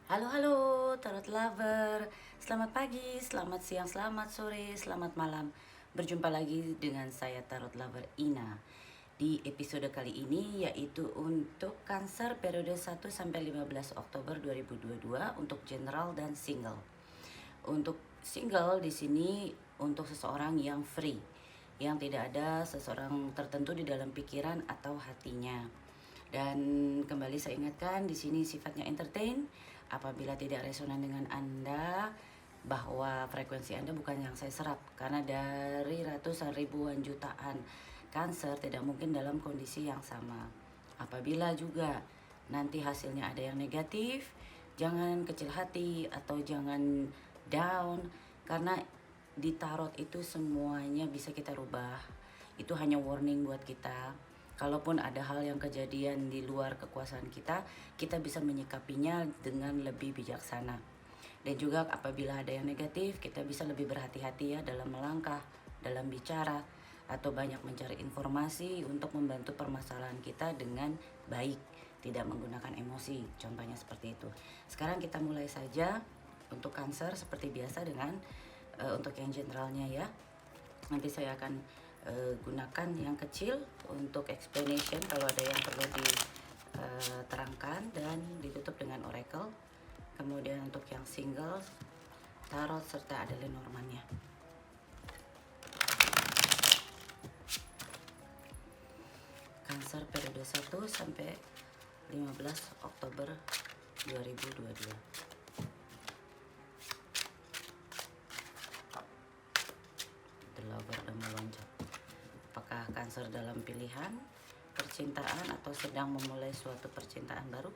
Halo halo Tarot Lover. Selamat pagi, selamat siang, selamat sore, selamat malam. Berjumpa lagi dengan saya Tarot Lover Ina. Di episode kali ini yaitu untuk Cancer periode 1 sampai 15 Oktober 2022 untuk general dan single. Untuk single di sini untuk seseorang yang free, yang tidak ada seseorang tertentu di dalam pikiran atau hatinya. Dan kembali saya ingatkan di sini sifatnya entertain. Apabila tidak resonan dengan Anda, bahwa frekuensi Anda bukan yang saya serap, karena dari ratusan ribuan jutaan Cancer tidak mungkin dalam kondisi yang sama. Apabila juga nanti hasilnya ada yang negatif, jangan kecil hati atau jangan down, karena di tarot itu semuanya bisa kita rubah. Itu hanya warning buat kita. Kalaupun ada hal yang kejadian di luar kekuasaan kita, kita bisa menyikapinya dengan lebih bijaksana. Dan juga apabila ada yang negatif, kita bisa lebih berhati-hati ya dalam melangkah, dalam bicara, atau banyak mencari informasi untuk membantu permasalahan kita dengan baik, tidak menggunakan emosi. Contohnya seperti itu. Sekarang kita mulai saja untuk Cancer seperti biasa dengan untuk yang generalnya ya. Nanti saya akan gunakan yang kecil untuk explanation kalau ada yang perlu diterangkan, dan ditutup dengan oracle. Kemudian untuk yang single, tarot serta ada Lenormandnya. Cancer periode 1 sampai 15 Oktober 2022. The Lover dan melonjak. Apakah Cancer dalam pilihan percintaan atau sedang memulai suatu percintaan baru,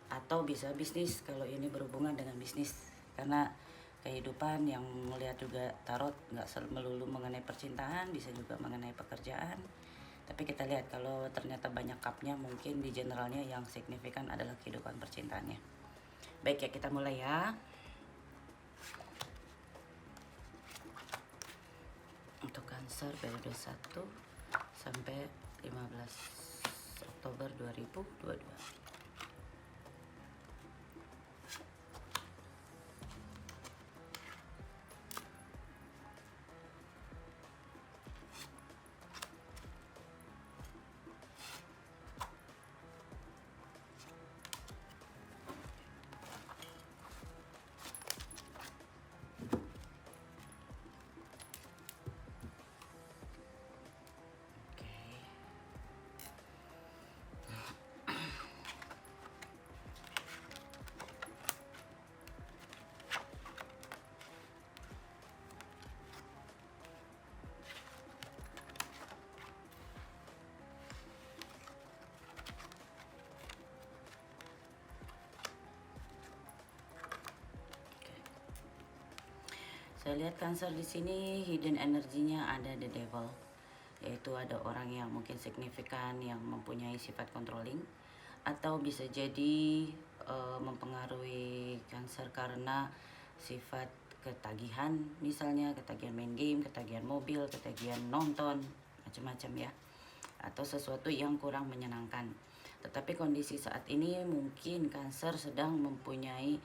atau bisa bisnis kalau ini berhubungan dengan bisnis, karena kehidupan yang melihat juga tarot nggak melulu mengenai percintaan, bisa juga mengenai pekerjaan. Tapi kita lihat kalau ternyata banyak cupnya, mungkin di generalnya yang signifikan adalah kehidupan percintaannya. Baik ya, kita mulai ya. Untuk Cancer periode 1 sampai 15 Oktober 2022. Saya lihat Cancer di sini hidden energinya ada the devil, yaitu ada orang yang mungkin signifikan yang mempunyai sifat controlling, atau bisa jadi mempengaruhi Cancer karena sifat ketagihan, misalnya ketagihan main game, ketagihan mobil, ketagihan nonton, macam-macam ya, atau sesuatu yang kurang menyenangkan. Tetapi kondisi saat ini mungkin Cancer sedang mempunyai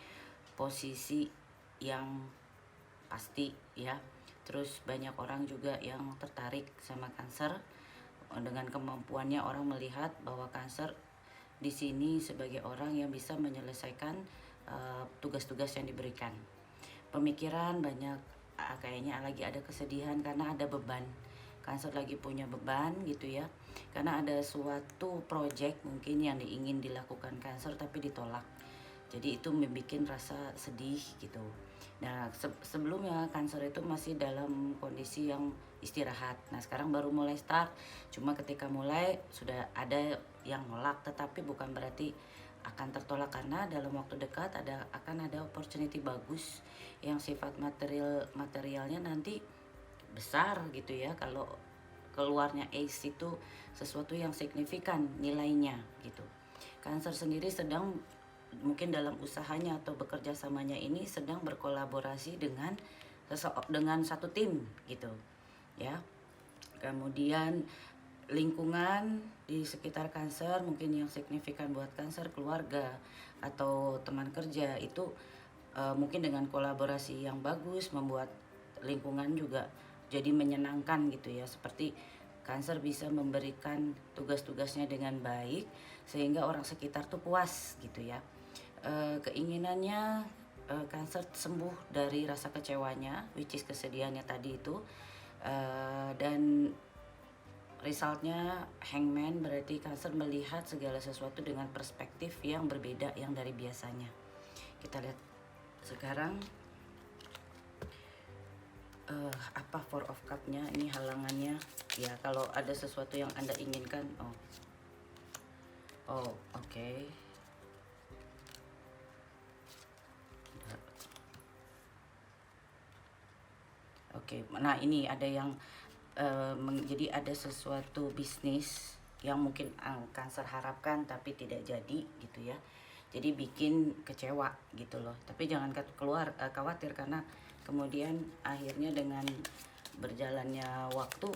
posisi yang pasti ya. Terus banyak orang juga yang tertarik sama Cancer dengan kemampuannya. Orang melihat bahwa Cancer di sini sebagai orang yang bisa menyelesaikan tugas-tugas yang diberikan. Pemikiran banyak, kayaknya lagi ada kesedihan karena ada beban. Cancer lagi punya beban gitu ya, karena ada suatu project mungkin yang ingin dilakukan Cancer tapi ditolak. Jadi itu membuat rasa sedih gitu. Nah sebelumnya Cancer itu masih dalam kondisi yang istirahat. Nah sekarang baru mulai start. Cuma ketika mulai sudah ada yang nolak, tetapi bukan berarti akan tertolak, karena dalam waktu dekat akan ada opportunity bagus yang sifat materialnya nanti besar gitu ya. Kalau keluarnya Ace itu sesuatu yang signifikan nilainya gitu. Cancer sendiri sedang mungkin dalam usahanya atau bekerja samanya ini sedang berkolaborasi dengan satu tim gitu ya. Kemudian lingkungan di sekitar Cancer mungkin yang signifikan buat Cancer, keluarga atau teman kerja itu mungkin dengan kolaborasi yang bagus membuat lingkungan juga jadi menyenangkan gitu ya, seperti Cancer bisa memberikan tugas-tugasnya dengan baik sehingga orang sekitar tuh puas gitu ya. Keinginannya Cancer sembuh dari rasa kecewanya, which is kesedihannya tadi itu, dan resultnya Hangman berarti Cancer melihat segala sesuatu dengan perspektif yang berbeda yang dari biasanya. Kita lihat sekarang apa Four of Cup-nya, ini halangannya ya. Kalau ada sesuatu yang Anda inginkan, oke. Oke, nah ini ada yang jadi ada sesuatu bisnis yang mungkin Cancer harapkan tapi tidak jadi gitu ya. Jadi bikin kecewa gitu loh. Tapi jangan khawatir karena kemudian akhirnya dengan berjalannya waktu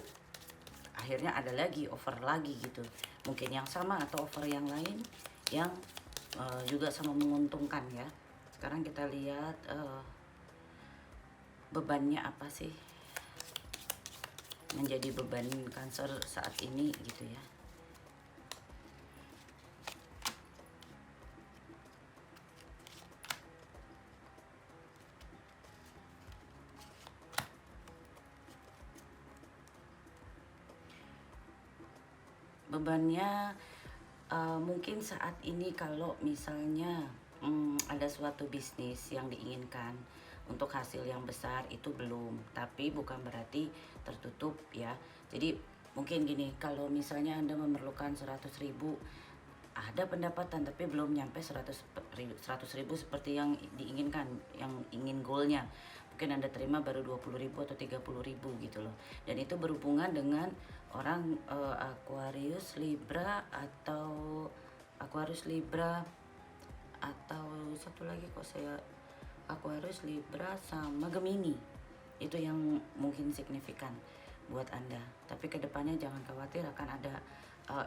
akhirnya ada lagi offer lagi gitu. Mungkin yang sama atau offer yang lain yang juga sama menguntungkan ya. Sekarang kita lihat bebannya apa sih menjadi beban Cancer saat ini gitu ya. Bebannya mungkin saat ini kalau misalnya ada suatu bisnis yang diinginkan untuk hasil yang besar itu belum, tapi bukan berarti tertutup ya. Jadi mungkin gini, kalau misalnya Anda memerlukan 100.000, ada pendapatan tapi belum nyampe 100.000 seperti yang diinginkan, yang ingin goalnya. Mungkin Anda terima baru 20.000 atau 30.000 gitu loh. Dan itu berhubungan dengan orang Aquarius, Libra atau satu lagi kok saya Aquarius, Libra sama Gemini. Itu yang mungkin signifikan buat Anda. Tapi kedepannya jangan khawatir, akan ada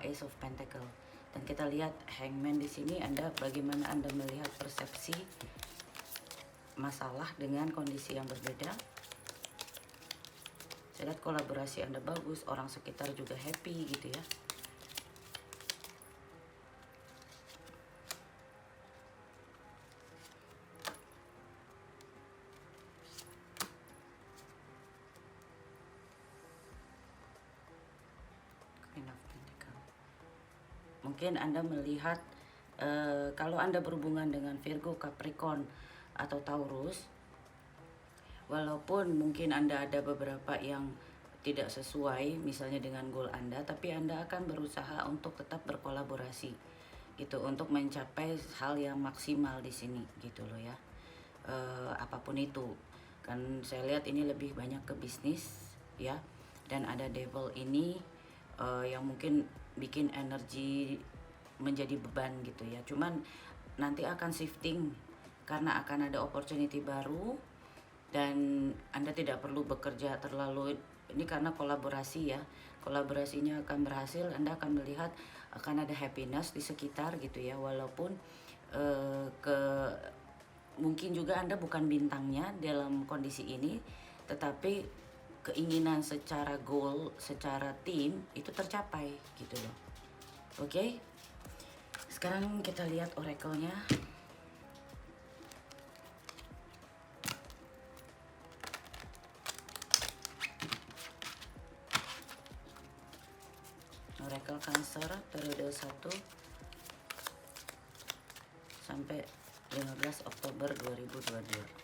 Ace of Pentacle. Dan kita lihat Hangman di sini, bagaimana Anda melihat persepsi masalah dengan kondisi yang berbeda. Saya lihat kolaborasi Anda bagus, orang sekitar juga happy gitu ya. Mungkin Anda melihat kalau Anda berhubungan dengan Virgo, Capricorn atau Taurus, walaupun mungkin Anda ada beberapa yang tidak sesuai misalnya dengan goal Anda, tapi Anda akan berusaha untuk tetap berkolaborasi gitu untuk mencapai hal yang maksimal di sini gitu loh ya. Apapun itu, kan saya lihat ini lebih banyak ke bisnis ya. Dan ada Devil ini yang mungkin bikin energi menjadi beban gitu ya. Cuman nanti akan shifting karena akan ada opportunity baru dan Anda tidak perlu bekerja terlalu ini karena kolaborasi ya. Kolaborasinya akan berhasil, Anda akan melihat akan ada happiness di sekitar gitu ya. Walaupun mungkin juga Anda bukan bintangnya dalam kondisi ini, tetapi keinginan secara goal, secara tim itu tercapai gitu loh. Oke. Sekarang kita lihat oracle-nya. Oracle Cancer periode 1 sampai 15 Oktober 2022.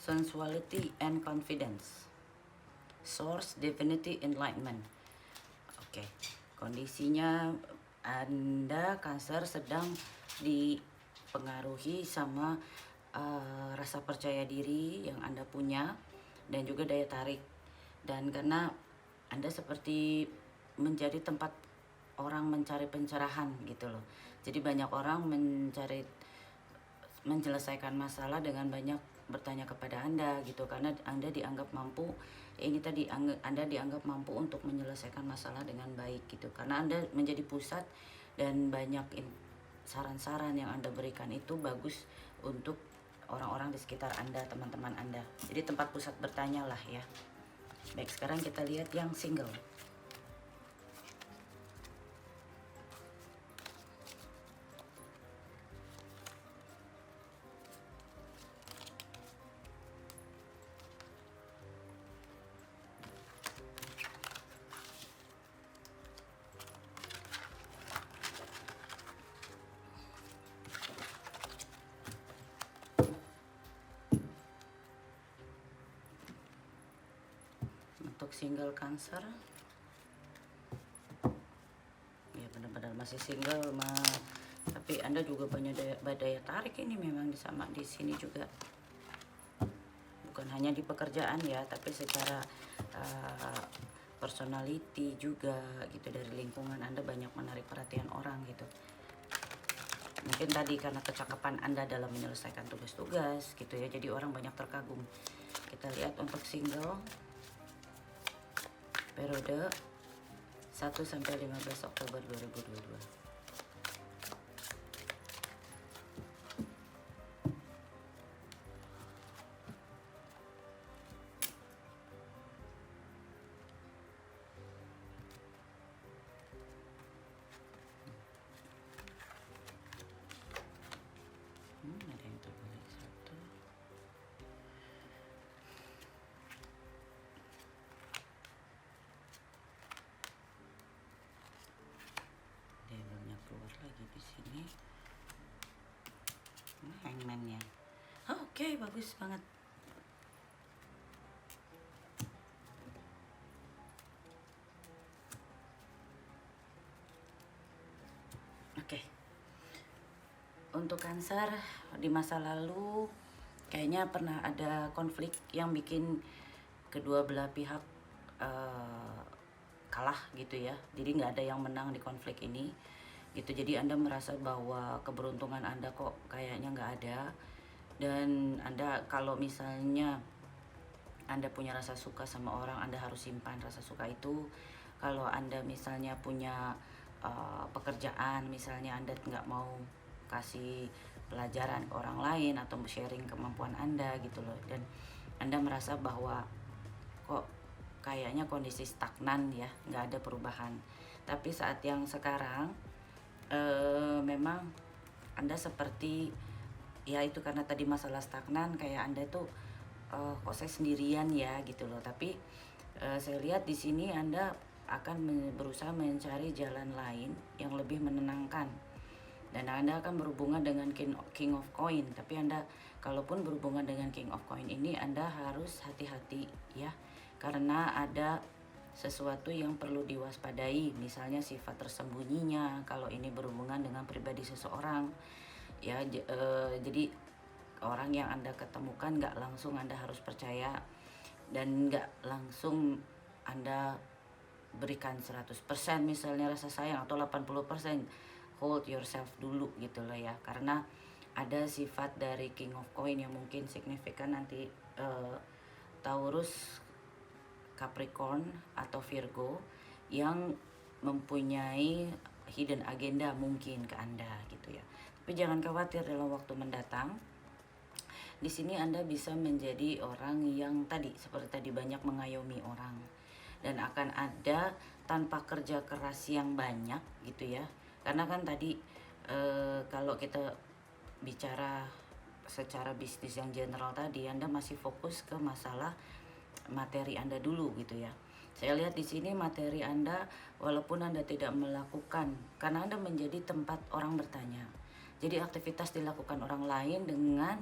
Sensuality and confidence. Source, divinity, enlightenment. Oke. Kondisinya Anda Cancer sedang dipengaruhi sama rasa percaya diri yang Anda punya dan juga daya tarik. Dan karena Anda seperti menjadi tempat orang mencari pencerahan gitu loh. Jadi banyak orang menyelesaikan masalah dengan banyak bertanya kepada Anda gitu, karena Anda dianggap mampu, ini tadi Anda dianggap mampu untuk menyelesaikan masalah dengan baik gitu, karena Anda menjadi pusat dan banyak saran-saran yang Anda berikan itu bagus untuk orang-orang di sekitar Anda, teman-teman Anda. Jadi tempat pusat bertanya lah ya. Baik, sekarang kita lihat yang single. Untuk single Cancer, ya benar-benar masih single tapi Anda juga punya daya tarik ini memang sama di sini juga, bukan hanya di pekerjaan ya, tapi secara personality juga gitu, dari lingkungan Anda banyak menarik perhatian orang gitu. Mungkin tadi karena kecakapan Anda dalam menyelesaikan tugas-tugas gitu ya, jadi orang banyak terkagum. Kita lihat untuk single periode 1 sampai 15 Oktober 2022. Ada yang terbalik satu. Devilnya keluar lagi di sini. Hangman-nya. Oke, bagus banget. Oke. Untuk Cancer, di masa lalu kayaknya pernah ada konflik yang bikin kedua belah pihak kalah gitu ya. Jadi nggak ada yang menang di konflik ini gitu. Jadi Anda merasa bahwa keberuntungan Anda kok kayaknya nggak ada. Dan Anda kalau misalnya Anda punya rasa suka sama orang, Anda harus simpan rasa suka itu. Kalau Anda misalnya punya pekerjaan, misalnya Anda nggak mau kasih pelajaran ke orang lain atau sharing kemampuan Anda gitu loh, dan Anda merasa bahwa kok kayaknya kondisi stagnan ya, nggak ada perubahan. Tapi saat yang sekarang memang Anda seperti ya itu, karena tadi masalah stagnan, kayak Anda tuh kok saya sendirian ya gitu loh. Tapi saya lihat di sini Anda akan berusaha mencari jalan lain yang lebih menenangkan, dan Anda akan berhubungan dengan King of Coin. Tapi Anda kalaupun berhubungan dengan King of Coin ini, Anda harus hati-hati ya, karena ada sesuatu yang perlu diwaspadai, misalnya sifat tersembunyinya kalau ini berhubungan dengan pribadi seseorang ya. Jadi orang yang Anda ketemukan nggak langsung Anda harus percaya, dan nggak langsung Anda berikan 100% misalnya rasa sayang, atau 80%. Hold yourself dulu gitu loh ya, karena ada sifat dari King of Coin yang mungkin signifikan nanti Taurus, Capricorn atau Virgo yang mempunyai hidden agenda mungkin ke Anda gitu ya. Tapi jangan khawatir, dalam waktu mendatang di sini Anda bisa menjadi orang yang tadi seperti tadi banyak mengayomi orang, dan akan ada tanpa kerja keras yang banyak gitu ya. Karena kan tadi kalau kita bicara secara bisnis yang general tadi, Anda masih fokus ke masalah materi Anda dulu gitu ya. Saya lihat di sini materi Anda, walaupun Anda tidak melakukan, karena Anda menjadi tempat orang bertanya. Jadi aktivitas dilakukan orang lain dengan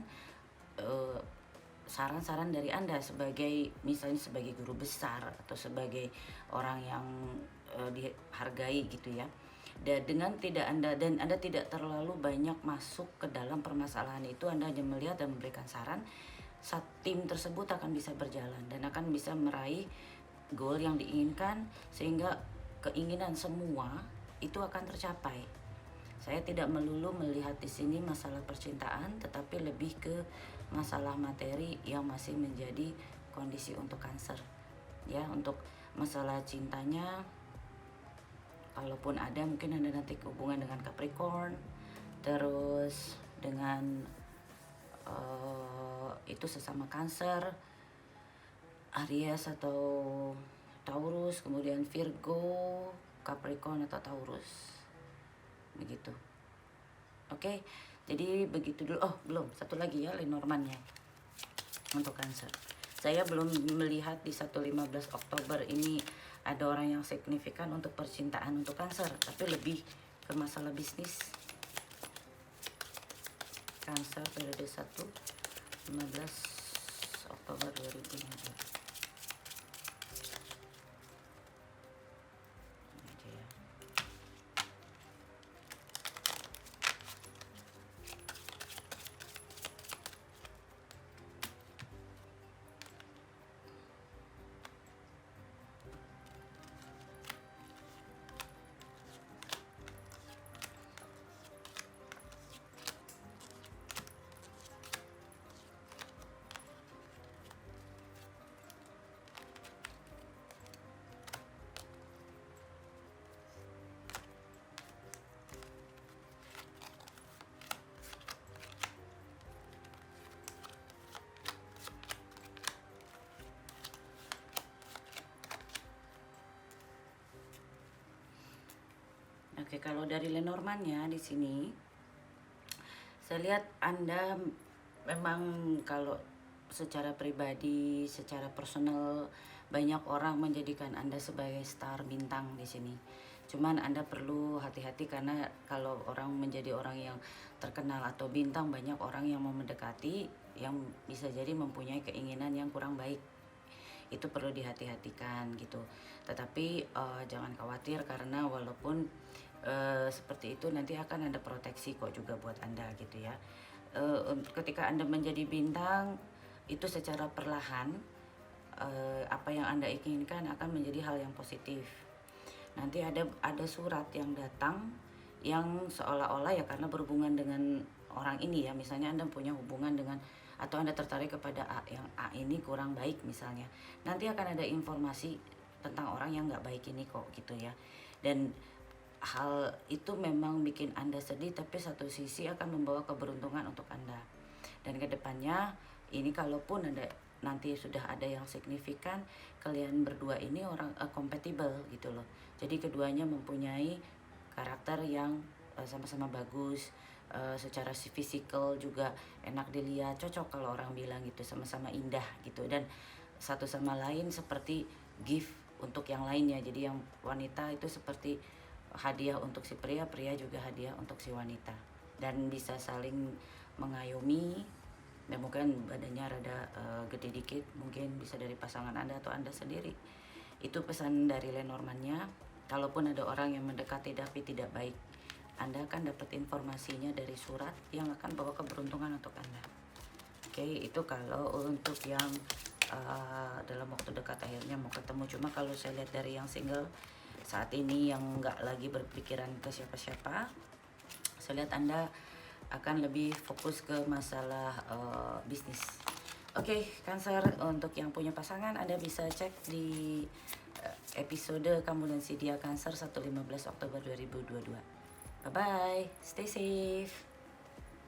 saran-saran dari Anda sebagai misalnya sebagai guru besar atau sebagai orang yang dihargai gitu ya. Dan dengan tidak Anda tidak terlalu banyak masuk ke dalam permasalahan itu, Anda hanya melihat dan memberikan saran, tim tersebut akan bisa berjalan dan akan bisa meraih goal yang diinginkan, sehingga keinginan semua itu akan tercapai. Saya tidak melulu melihat di sini masalah percintaan, tetapi lebih ke masalah materi yang masih menjadi kondisi untuk Cancer. Ya, untuk masalah cintanya, kalaupun ada, mungkin Anda nanti hubungan dengan Capricorn, terus dengan itu sesama Cancer, Aries atau Taurus, kemudian Virgo, Capricorn atau Taurus, begitu. Oke, jadi begitu dulu. Oh, belum, satu lagi ya, Lenormand-nya untuk Cancer. Saya belum melihat di 1-15 Oktober ini ada orang yang signifikan untuk percintaan untuk Cancer, tapi lebih ke masalah bisnis. Cancer periode 1-15 Oktober 2015. Oke, kalau dari Lenormand-nya di sini, saya lihat Anda memang kalau secara pribadi, secara personal, banyak orang menjadikan Anda sebagai star bintang di sini. Cuman Anda perlu hati-hati karena kalau orang menjadi orang yang terkenal atau bintang, banyak orang yang mau mendekati yang bisa jadi mempunyai keinginan yang kurang baik. Itu perlu dihati-hatikan gitu. Tetapi jangan khawatir karena walaupun seperti itu nanti akan ada proteksi kok juga buat Anda gitu ya. Ketika Anda menjadi bintang itu secara perlahan apa yang Anda inginkan akan menjadi hal yang positif. Nanti ada surat yang datang yang seolah-olah ya karena berhubungan dengan orang ini ya, misalnya Anda punya hubungan dengan atau Anda tertarik kepada A, yang A ini kurang baik misalnya, nanti akan ada informasi tentang orang yang nggak baik ini kok gitu ya. Dan hal itu memang bikin Anda sedih, tapi satu sisi akan membawa keberuntungan untuk Anda. Dan kedepannya ini kalaupun Anda nanti sudah ada yang signifikan, kalian berdua ini orang compatible gitu loh. Jadi keduanya mempunyai karakter yang sama-sama bagus, secara fisikal juga enak dilihat, cocok kalau orang bilang gitu, sama-sama indah gitu. Dan satu sama lain seperti gift untuk yang lainnya. Jadi yang wanita itu seperti hadiah untuk si pria, pria juga hadiah untuk si wanita, dan bisa saling mengayomi. Dan mungkin badannya rada gede dikit, mungkin bisa dari pasangan Anda atau Anda sendiri. Itu pesan dari Lenormand-nya. Kalaupun ada orang yang mendekati tapi tidak baik, Anda akan dapat informasinya dari surat yang akan bawa keberuntungan untuk Anda. Oke, itu kalau untuk yang dalam waktu dekat akhirnya mau ketemu. Cuma kalau saya lihat dari yang single saat ini yang nggak lagi berpikiran ke siapa-siapa, saya lihat Anda akan lebih fokus ke masalah bisnis. Oke, Cancer, untuk yang punya pasangan Anda bisa cek di episode Kamu dan Si Dia Cancer 1-15 Oktober 2022. Bye-bye, stay safe.